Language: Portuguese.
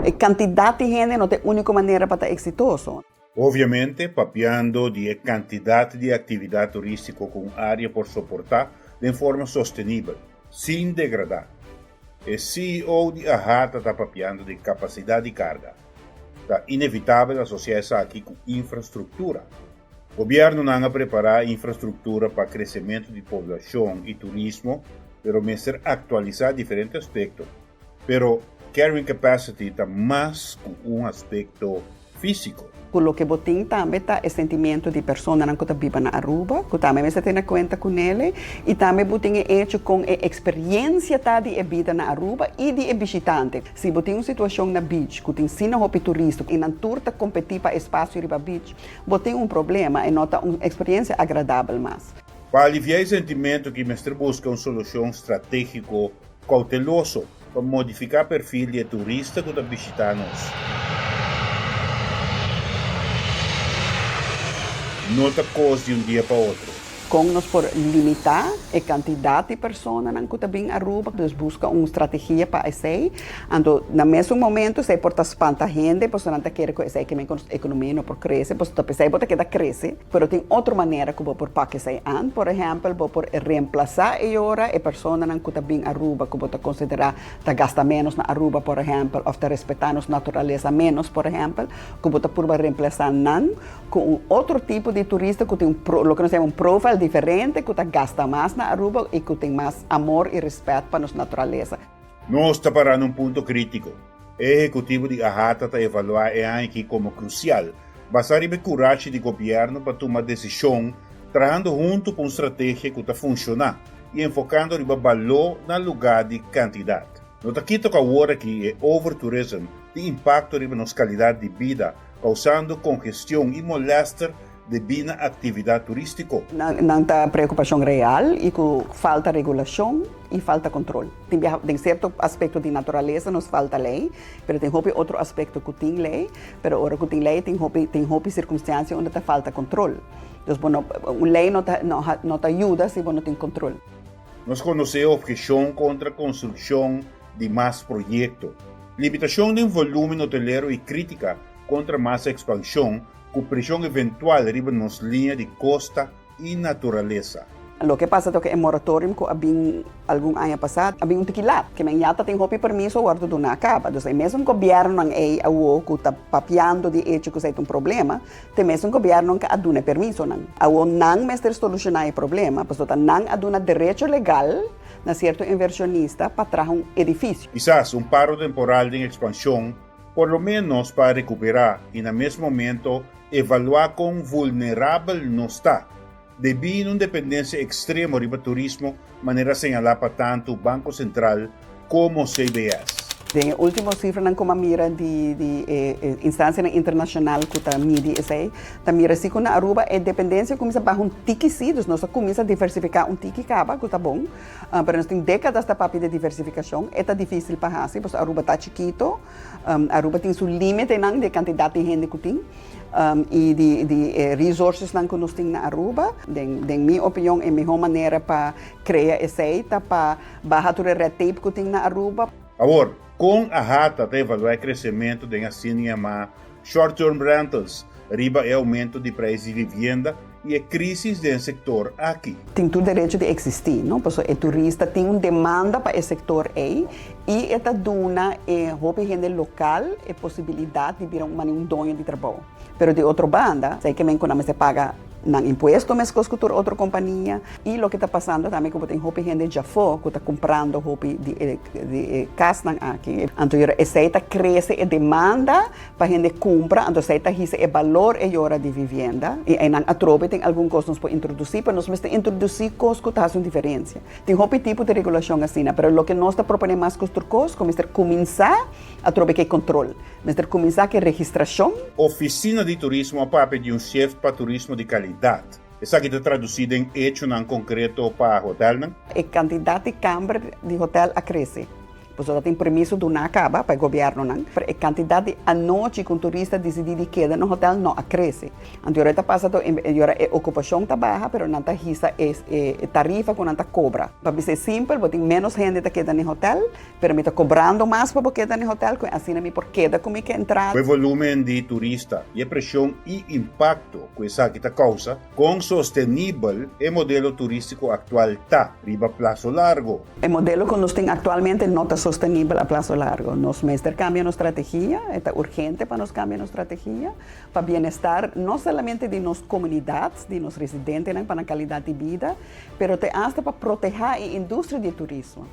A quantidade de gente não é a única maneira para estar exitoso. Obviamente, papeando de quantidade de atividade turística com área por suportar de forma sostenível, sem degradar. O CEO de Ahata está papeando de capacidade de carga. Está inevitável associar isso aqui com infraestrutura. O governo não a preparar infraestrutura para crescimento de população e turismo, pero mesmo atualizar diferentes aspectos. Pero carrying capacity está mais com aspecto físico. Com o que botin também está o sentimento de pessoa que vive na Aruba, que também se tem conta com ele, e também botin é hecho com a experiência de vida na Aruba e de visitante. Se botin uma situação na beach, que tem sina hopi turista e na turta competir para espaço riba beach, botin problema e nota uma experiência agradável mais. Para aliviar o sentimento que mestre busca uma solução estratégica cauteloso para modificar o perfil de turista que está visitando. Não está coisa de dia para outro. Com nós por limitar a quantidade de pessoas que estão Aruba, nós buscamos uma estratégia para isso. Então, no mesmo momento, se por espantar a gente, pois não quer que essa economia não cresça, pois tu pensa que ela cresce, mas tem outra maneira que por pagar isso an, por exemplo, por reemplazar agora a pessoa que está Aruba, que você considerar que gasta menos na Aruba, por exemplo, ou está respeitando a natureza menos, por exemplo, que você por reemplazar com outro tipo de turista que tem o que nós chamamos profile diferente, que gasta mais na Aruba e que tem mais amor e respeito para a nossa natureza. Nós estamos parando um ponto crítico. O executivo de Ahata está evaluando aqui como crucial. Basta haver coragem do governo para tomar decisão, trabalhando junto com uma estratégia que está funcionando e enfocando o valor no lugar de quantidade. Não está aqui agora que o overtourism tem impacto na nossa qualidade de vida, causando congestão e moléstia devido à atividade turística. Não está preocupação real e com falta regulação e falta controle. Tem certo aspecto de natureza, nos falta lei, mas tem outro aspecto que tem lei, mas agora que tem lei, tem circunstância onde está falta controle. Então, a lei não te ajuda se você não tem controle. Nós conhecemos a objeção contra a construção de mais projetos, limitação de volume hoteleiro e crítica contra mais expansão, com pressão eventual riba nas linhas de costa e natureza. O que passa é que o moratório que havia algum ano passado, havia tequila, que já tem permisso guarda do na acaba. Então, mesmo o governo que está papeando de hecho que é um problema, tem mesmo o governo que dá permisso. Não mestre solucionar o problema, porque não dá direito legal na certo inversionista para trazer um edifício. Quizás paro temporal de expansão, por lo menos para recuperar e, no mesmo momento, evaluar quão vulnerável não está, devido a uma dependência extrema do turismo, maneira señalar para tanto o Banco Central como o CBS. A última cifra não como mira de instância internacional que está mide essa, está mira se com a Aruba a dependência começa a baixar um tique sídos, nós começa a diversificar um tique caba, que está bom, mas nós tem décadas de papo de diversificação, é difícil para fazer, porque a Aruba está chiquito, a Aruba tem seu limite de quantidade de gente que tem. E de recursos que nós temos na Aruba, na minha opinião, é a melhor maneira para criar receita, para baixar o red tape que tem na Aruba. Agora, com a Ahata está evaluar o crescimento de assim chamada short-term rentals, riba é aumento de preços de vivenda e a crise do setor aqui. Tem todo o direito de existir, não? Porque o turista tem uma demanda para esse setor aí e esta dona é gente local a possibilidade de virar um dono de trabalho. Mas de outra banda, sei que quando se paga não imposto, mas com outra companhia. E o que está passando também, que tem gente já fora, que está comprando de casa aqui. Então, a receita cresce a demanda para a gente comprar, então a receita é o valor e hora de vivenda. E não atrobe, tem alguns custos para introduzir, mas nós temos que introduzir custos que fazem diferença. Tem tipo de regulação assim, mas o que nós está propondo mais custos, como é começar a trobe que é controle, mas começar que é registração. Oficina de turismo a papel de chefe para turismo de qualidade. Essa aqui está traduzida em hecho não concreto para hotel, não? A quantidade de câmaras de hotel cresce. Pues tem permiso do não acaba para o governo, não. A quantidade de noite com turistas decidir quedar no hotel não cresce. Anteriormente passa a ocupação está baixa, mas não está risa tarifa com não está cobra. Para ser simples, tem menos gente que queda no hotel, mas me está cobrando mais para quedar no hotel, assim me por queda como que entrar. O volume de turistas e a pressão e impacto que essa que causa com sustentável o modelo turístico atual está riba plazo largo. O modelo que nós temos atualmente não está sustentável a plazo largo. Nós mestre cambiam a estratégia, é urgente para nós cambiar a estratégia para bem-estar não somente de nossas comunidades, de nossos residentes, né, para a qualidade de vida, mas até para proteger a indústria de turismo.